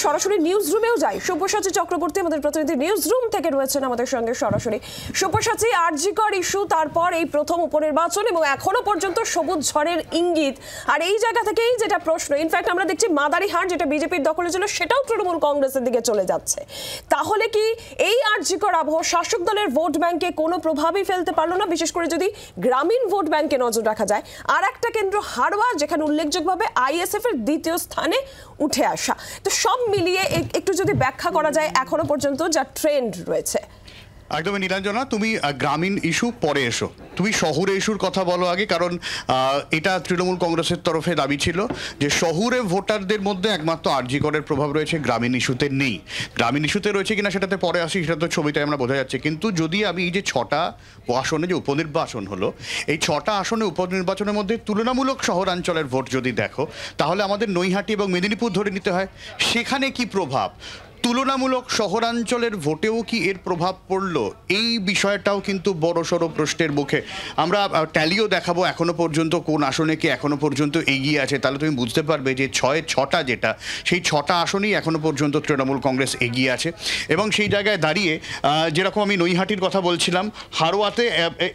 সরাসরি নিউজ রুমেও যাই। সব্যসাচী চক্রবর্তী আমাদের প্রতিনিধি নিউজ রুম থেকে রয়েছেন আমাদের সঙ্গে সরাসরি। সব্যসাচী, আরজিকর ইস্যু, তারপর এই প্রথম উপনির্বাচন এবং এখনো পর্যন্ত সবুজ ঝড়ের ইঙ্গিত, আর এই জায়গা থেকেই যেটা প্রশ্ন, ইনফ্যাক্ট আমরা দেখছি মাদারিহাট যেটা বিজেপির দখলে ছিল সেটাও তৃণমূল কংগ্রেসের দিকে চলে যাচ্ছে। তাহলে কি এই আরজিকর আবহ শাসক দলের ভোট ব্যাংকে কোনো প্রভাবই ফেলতে পারলো না, বিশেষ করে যদি গ্রামীণ ভোট ব্যাংকে নজর রাখা যায়? আর একটা কেন্দ্র হাড়োয়া, যেখানে উল্লেখযোগ্যভাবে আইএসএফ এর দ্বিতীয় স্থানে উঠে আসা। তো সব মিলিয়ে একটু যদি ব্যাখ্যা করা যায় এখনো পর্যন্ত যা ট্রেন্ড রয়েছে। একদমই নীলাঞ্জনা, তুমি গ্রামীণ ইস্যু পরে এসো, তুমি শহুরে ইস্যুর কথা বলো আগে, কারণ এটা তৃণমূল কংগ্রেসের তরফে দাবি ছিল যে শহুরে ভোটারদের মধ্যে একমাত্র আরজিকরের প্রভাব রয়েছে, গ্রামীণ ইস্যুতে নেই। গ্রামীণ ইস্যুতে রয়েছে কিনা সেটাতে পরে আসি, সেটা তো ছবিতে আমরা বোঝা যাচ্ছে। কিন্তু যদি আমি এই যে 6টা আসনে যে উপনির্বাচন হলো, এই 6টা আসনে উপনির্বাচনের মধ্যে তুলনামূলক শহরাঞ্চলের ভোট যদি দেখো, তাহলে আমাদের নৈহাটি এবং মেদিনীপুর ধরে নিতে হয়। সেখানে কি প্রভাব, তুলনামূলক শহরাঞ্চলের ভোটেও কি এর প্রভাব পড়লো, এই বিষয়টাও কিন্তু বড়সড় প্রশ্নের মুখে। আমরা ট্যালিও দেখাবো এখনো পর্যন্ত কোন আসনে কি এখনো পর্যন্ত এগিয়ে আছে, তাহলে তুমি বুঝতে পারবে যে 6টা যেটা, সেই 6টা আসনেই এখনো পর্যন্ত তৃণমূল কংগ্রেস এগিয়ে আছে। এবং সেই জায়গায় দাঁড়িয়ে যেরকম আমি নৈহাটির কথা বলছিলাম, হাড়োয়াতে,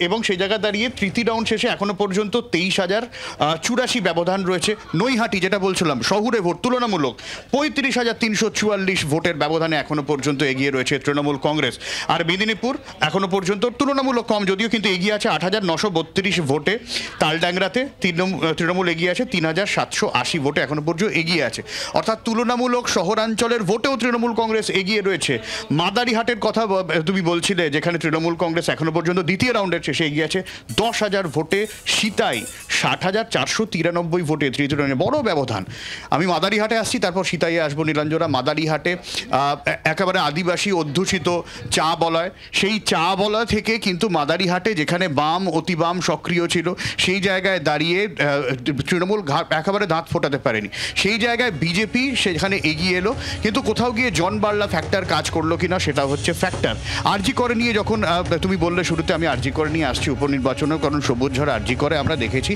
এবং সেই জায়গায় দাঁড়িয়ে তৃতীয় রাউন্ড শেষে এখনো পর্যন্ত 23,084 ব্যবধান রয়েছে। নৈহাটি যেটা বলছিলাম শহুরে ভোট তুলনামূলক 35,344 ভোটের ব্যবধানে এখনো পর্যন্ত এগিয়ে রয়েছে তৃণমূল কংগ্রেস। আর মেদিনীপুর এখনো পর্যন্ত তুলনামূলক কম যদিও, কিন্তু এগিয়ে আছে 8,932 ভোটে। তালডাংরাতে তৃণমূল এগিয়ে আছে 3,780 ভোটে, এখনো পর্যন্ত এগিয়ে আছে। অর্থাৎ তুলনামূলক শহরাঞ্চলের ভোটেও তৃণমূল কংগ্রেস এগিয়ে রয়েছে। মাদারিহাটের কথা তুমি বলছিলে, যেখানে তৃণমূল কংগ্রেস এখনো পর্যন্ত দ্বিতীয় রাউন্ডের শেষে এগিয়ে আছে 10,000 ভোটে। সীতাই 60,493 ভোটে তৃতীয় রাউন্ডে, বড় ব্যবধান। আমি মাদারিহাটে আসছি, তারপর সীতাইয়ে আসবো নীলাঞ্জনা। মাদারিহাটে একেবারে আদিবাসী অধ্যুষিত চা বলয়, সেই চা বলয় থেকে কিন্তু মাদারিহাটে যেখানে বাম অতি বাম সক্রিয় ছিল, সেই জায়গায় দাঁড়িয়ে তৃণমূল একেবারে দাঁত ফোটাতে পারেনি। সেই জায়গায় বিজেপি সেখানে এগিয়ে এলো, কিন্তু কোথাও গিয়ে জন বার্লা ফ্যাক্টর কাজ করলো কিনা সেটা হচ্ছে ফ্যাক্টর। আরজি করে নিয়ে যখন তুমি বললে শুরুতে, আমি আরজি করে নিয়ে আসছি উপনির্বাচনেও, কারণ সবুজ ঝড় আরজি করে আমরা দেখেছি।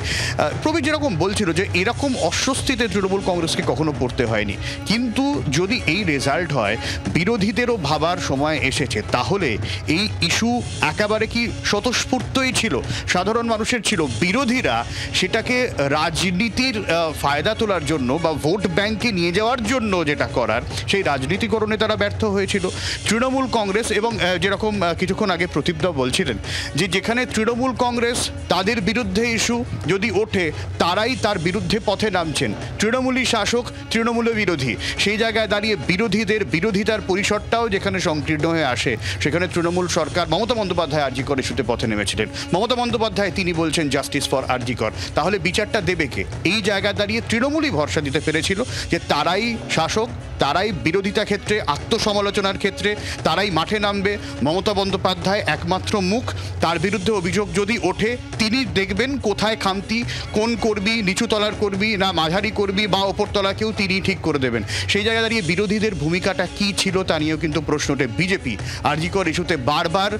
প্রবীর যেরকম বলছিল যে এরকম অস্বস্তিতে তৃণমূল কংগ্রেসকে কখনো পড়তে হয়নি, কিন্তু যদি এই রেজাল্ট হয়, বিরোধীদেরও ভাবার সময় এসেছে। তাহলে এই ইস্যু একেবারে কি স্বতঃস্ফূর্তই ছিল, সাধারণ মানুষের ছিল। বিরোধীরা সেটাকে রাজনীতির ফায়দা তোলার জন্য বা ভোট ব্যাংকে নিয়ে যাওয়ার জন্য যেটা করার, সেই রাজনীতিকরণে তারা ব্যর্থ হয়েছিল। তৃণমূল কংগ্রেস, এবং যেরকম কিছুক্ষণ আগে প্রদীপদা বলছিলেন যে যেখানে তৃণমূল কংগ্রেস তাদের বিরুদ্ধে ইস্যু যদি ওঠে, তারাই তার বিরুদ্ধে পথে নামছেন। তৃণমূলই শাসক, তৃণমূলে বিরোধী, সেই জায়গায় দাঁড়িয়ে বিরোধীদের বিরোধিতার পরিসরটাও যেখানে সংকীর্ণ হয়ে আসে, সেখানে তৃণমূল সরকার, মমতা বন্দ্যোপাধ্যায় আরজিকর ইস্যুতে পথে নেমেছিলেন। মমতা বন্দ্যোপাধ্যায় তিনি বলছেন জাস্টিস ফর আরজিকর, তাহলে বিচারটা দেবে কে? এই জায়গায় দাঁড়িয়ে তৃণমূলই ভরসা দিতে পেরেছিল যে তারাই শাসক, তারাই বিরোধিতা ক্ষেত্রে, আত্মসমালোচনার ক্ষেত্রে তারাই মাঠে নামবে। মমতা বন্দ্যোপাধ্যায় একমাত্র মুখ, তার বিরুদ্ধে অভিযোগ যদি ওঠে তিনি দেখবেন কোথায় খামতি, কোন কর্মী নিচুতলার কর্মী না মাঝারি কর্মী বা ওপরতলাকেও তিনি ঠিক করে দেবেন। সেই জায়গায় দাঁড়িয়ে বিরোধীদের ভূমিকাটা কি ছিল তা নিয়েও কিন্তু প্রশ্ন ওঠে। বিজেপি আরজিকর ইস্যুতে বারবার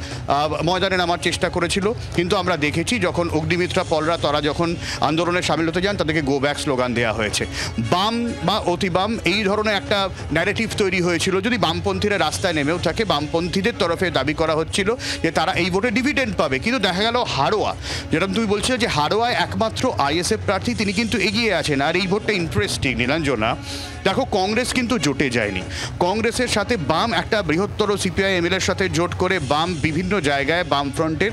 ময়দানে নামার চেষ্টা করেছিল, কিন্তু আমরা দেখেছি যখন অগ্নিমিত্রা পলরা তারা যখন আন্দোলনে সামিল হতে যান, তাদেরকে গো ব্যাক স্লোগান দেওয়া হয়েছে। বাম বা অতি বাম এই ধরনের একটা ন্যারেটিভ তৈরি হয়েছিল। যদি বামপন্থীরা রাস্তায় নেমেও থাকে, বামপন্থীদের তরফে দাবি করা হচ্ছিল যে তারা এই ভোটে ডিভিডেন্ড পাবে। কিন্তু দেখা গেল হাড়োয়া, যেরকম তুমি বলছিলে যে হাড়োয়ায় একমাত্র আইএসএফ প্রার্থী, তিনি কিন্তু এগিয়ে আছেন। আর এই ভোটটা ইন্টারেস্টিং নীলাঞ্জনা, দেখো কংগ্রেস কিন্তু জোটে যায়নি। কংগ্রেসের সাথে বাম একটা বৃহত্তর সিপিআই এমএলএর সাথে জোট করে বাম বিভিন্ন জায়গায় বাম ফ্রন্টের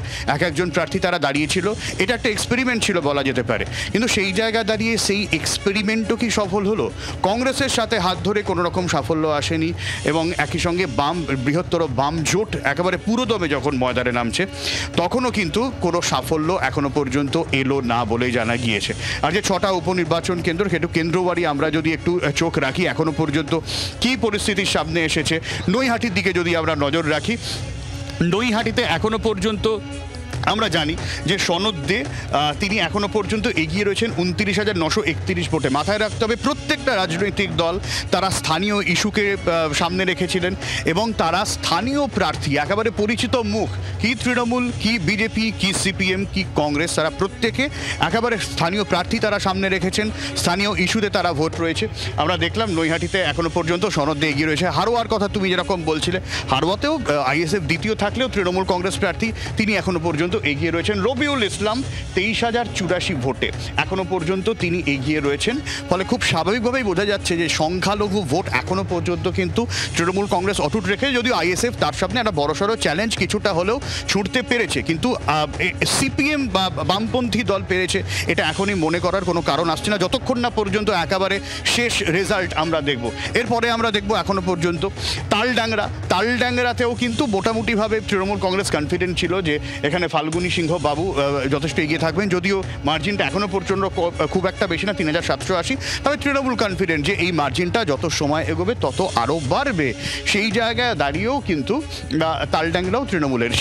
একজন প্রার্থী তারা দাঁড়িয়েছিল। এটা একটা এক্সপেরিমেন্ট ছিল বলা যেতে পারে, কিন্তু সেই জায়গায় দাঁড়িয়ে সেই এক্সপেরিমেন্টও কি সফল হলো? কংগ্রেসের সাথে হাত ধরে কোনো রকম সাফল্য আসেনি, এবং একই সঙ্গে বাম বৃহত্তর বাম জোট একেবারে পুরোদমে যখন ময়দানে নামছে, তখনও কিন্তু কোনো সাফল্য এখনো পর্যন্ত এলো না বলেই জানা গিয়েছে। আর যে 6টা উপনির্বাচন কেন্দ্র, সেটু কেন্দ্রবাড়ি আমরা যদি একটু চোখ রাখি এখনো পর্যন্ত কি পরিস্থিতির সামনে এসেছে, নৈহাটির দিকে যদি আমরা নজর রাখি, নৈহাটিতে এখনো পর্যন্ত আমরা জানি যে সনদ দে তিনি এখনো পর্যন্ত এগিয়ে রয়েছেন 29,931 ভোটে। মাথায় রাখতে হবে প্রত্যেকটা রাজনৈতিক দল তারা স্থানীয় ইস্যুকে সামনে রেখেছিলেন এবং তারা স্থানীয় প্রার্থী, একেবারে পরিচিত মুখ, কি তৃণমূল, কি বিজেপি, কি সিপিএম, কি কংগ্রেস, তারা প্রত্যেকে একেবারে স্থানীয় প্রার্থী তারা সামনে রেখেছেন, স্থানীয় ইস্যুতে তারা ভোট রয়েছে। আমরা দেখলাম নৈহাটিতে এখনো পর্যন্ত সনদ দে এগিয়ে রয়েছে। হারোয়ার কথা তুমি যেরকম বলছিলে, হারোয়াতেও আইএসএফ দ্বিতীয় থাকলেও তৃণমূল কংগ্রেস প্রার্থী তিনি এখনো পর্যন্ত এগিয়ে রয়েছেন। রবিউল ইসলাম 23,084 ভোটে এখনো পর্যন্ত তিনি এগিয়ে রয়েছেন। ফলে খুব স্বাভাবিকভাবেই বোঝা যাচ্ছে যে সংখ্যালঘু ভোট এখনো পর্যন্ত কিন্তু তৃণমূল কংগ্রেস অটুট রেখে, যদিও আইএসএফ তার সামনে একটা বড়সড় চ্যালেঞ্জ কিছুটা হলেও ছুটতে পেরেছে, কিন্তু সিপিএম বা বামপন্থী দল পেরেছে এটা এখনই মনে করার কোনো কারণ আসছে না, যতক্ষণ না পর্যন্ত একেবারে শেষ রেজাল্ট আমরা দেখব। এরপরে আমরা দেখব এখনো পর্যন্ত তালডাংরাতেও কিন্তু মোটামুটিভাবে তৃণমূল কংগ্রেস কনফিডেন্ট ছিল যে এখানে ফাল্গুনী সিংহ বাবু যথেষ্ট এগিয়ে থাকবেন, যদিও মার্জিনটা এখনও পর্যন্ত খুব একটা বেশি না, 3,780। তবে তৃণমূল কনফিডেন্ট যে এই মার্জিনটা যত সময় এগোবে তত আরও বাড়বে। সেই জায়গায় দাঁড়িয়েও কিন্তু তালডাংরাও তৃণমূলের।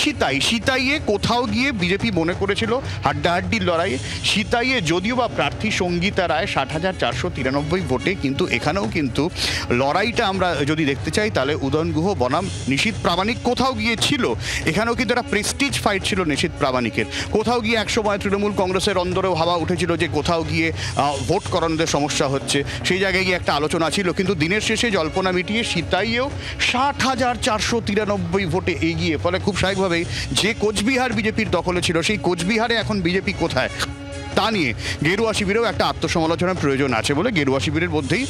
সিতাইয়ে কোথাও গিয়ে বিজেপি মনে করেছিল হাড্ডাহাড্ডির লড়াই, সিতাইয়ে যদিও বা প্রার্থী সঙ্গীতা রায় 60,493 ভোটে, কিন্তু এখানেও কিন্তু লড়াইটা আমরা যদি দেখতে চাই তাহলে উদয়ন গুহ বনাম নিশীথ প্রামাণিক কোথাও গিয়ে ছিল। এখানেও কিন্তু একটা প্রেস্টিজ ফাইট ছিল নিশীথ প্রামাণিকের। কোথাও গিয়ে একসময় তৃণমূল কংগ্রেসের অন্দরেও হাওয়া উঠেছিল যে কোথাও গিয়ে ভোট করানোদের সমস্যা হচ্ছে, সেই জায়গায় গিয়ে একটা আলোচনা ছিল, কিন্তু দিনের শেষে জল্পনা মিটিয়ে সিতাইয়েও 60,493 ভোটে এগিয়ে। ফলে খুব স্বাভাবিকভাবেই যে কোচবিহার বিজেপির দখলে ছিল, সেই কোচবিহারে এখন বিজেপি কোথায় তা নিয়ে গেরুয়া শিবিরেও একটা আত্মসমালোচনার প্রয়োজন আছে বলে গেরুয়া শিবিরের মধ্যেই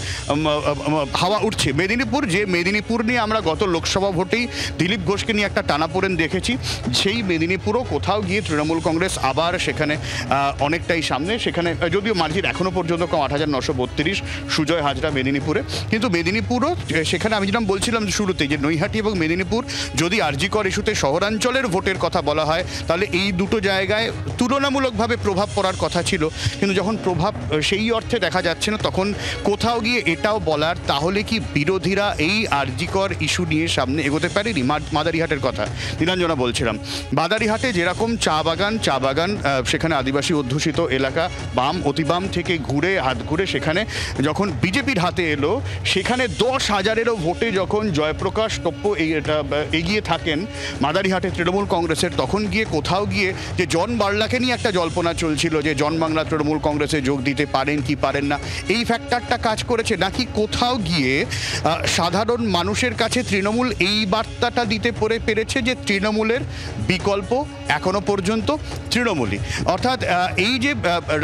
হাওয়া উঠছে। মেদিনীপুর নিয়ে আমরা গত লোকসভা ভোটেই দিলীপ ঘোষকে নিয়ে একটা টানাপোড়েন দেখেছি, সেই মেদিনীপুরও কোথাও গিয়ে তৃণমূল কংগ্রেস আবার সেখানে অনেকটাই সামনে। সেখানে যদিও মার্জিন এখনও পর্যন্ত কম 8,932, সুজয় হাজরা মেদিনীপুরে, কিন্তু মেদিনীপুরও সেখানে আমি যেরকম বলছিলাম শুরুতেই যে নৈহাটি এবং মেদিনীপুর যদি আরজিকর ইস্যুতে শহরাঞ্চলের ভোটের কথা বলা হয় তাহলে এই দুটো জায়গায় তুলনামূলকভাবে প্রভাব পড়ার কথা ছিল, কিন্তু যখন প্রভাব সেই অর্থে দেখা যাচ্ছে না তখন কোথাও গিয়ে এটাও বলার, তাহলে কি বিরোধীরা এই আরজিকর ইস্যু নিয়ে সামনে এগোতে পারেনি? মাদারিহাটের কথা নীলাঞ্জনা বলছিলাম, মাদারিহাটে যেরকম চা বাগান সেখানে আদিবাসী অধ্যুষিত এলাকা, বাম অতিবাম থেকে হাত ঘুরে সেখানে যখন বিজেপির হাতে এলো, সেখানে 10,000-এরও ভোটে যখন জয়প্রকাশ টপ্প এগিয়ে থাকেন মাদারিহাটে তৃণমূল কংগ্রেসের, তখন গিয়ে কোথাও গিয়ে যে জন বার্লাকে নিয়ে একটা জল্পনা চলছিল যে জন বাংলা তৃণমূল কংগ্রেসে যোগ দিতে পারেন কি পারেন না, এই ফ্যাক্টরটা কাজ করেছে নাকি কোথাও গিয়ে সাধারণ মানুষের কাছে তৃণমূল এই বার্তাটা দিতে পেরেছে যে তৃণমূলের বিকল্প এখনো পর্যন্ত তৃণমূলই। অর্থাৎ এই যে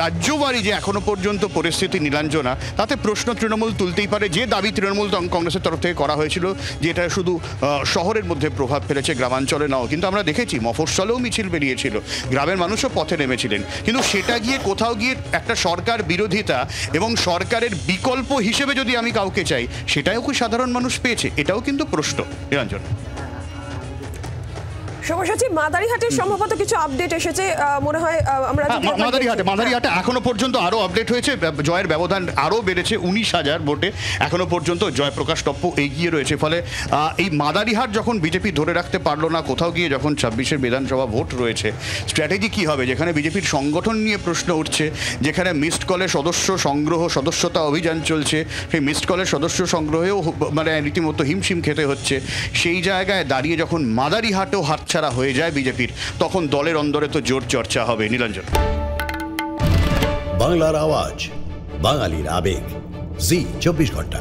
রাজ্যবাড়ি যে এখনো পর্যন্ত পরিস্থিতি নীলাঞ্জনা, তাতে প্রশ্ন তৃণমূল তুলতেই পারে, যে দাবি তৃণমূল কংগ্রেসের তরফ থেকে করা হয়েছিল যে এটা শুধু শহরের মধ্যে প্রভাব ফেলেছে, গ্রামাঞ্চলে নাও, কিন্তু আমরা দেখেছি মফস্বলেও মিছিল বেরিয়েছিল, গ্রামের মানুষও পথে নেমেছিলেন, কিন্তু সেটা গিয়ে কোথাও গিয়ে একটা সরকার বিরোধিতা এবং সরকারের বিকল্প হিসেবে যদি আমি কাউকে চাই সেটাও কি সাধারণ মানুষ পেয়েছে? এটাও কিন্তু প্রশ্ন। নিরঞ্জন, সব্যসাচী, মাদারিহাটের সম্ভবত কিছু আপডেট এসেছে মনে হয় আমরা মাদারিহাটে এখনো পর্যন্ত আরো আপডেট হয়েছে, জয়ের ব্যবধান আরো বেড়েছে 19,000 ভোটে এখনো পর্যন্ত জয়প্রকাশ টপ্প এগিয়ে রয়েছে। ফলে এই মাদারিহাট যখন বিজেপি ধরে রাখতে পারলো না, কোথাও গিয়ে যখন 26-এর বিধানসভা ভোট রয়েছে, স্ট্র্যাটেজি কি হবে? যেখানে বিজেপির সংগঠন নিয়ে প্রশ্ন উঠছে, যেখানে মিসড কলের সদস্য সংগ্রহ, সদস্যতা অভিযান চলছে, সেই মিসড কলের সদস্য সংগ্রহেও মানে রীতিমতো হিমশিম খেতে হচ্ছে, সেই জায়গায় দাঁড়িয়ে যখন মাদারিহাটেও হাতছাড়া হয়ে যায় বিজেপির, তখন দলের অন্দরে তো জোর চর্চা হবে। নীলাঞ্জন, বাংলার আওয়াজ, বাঙালির আবেগ, জি 24 ঘন্টা।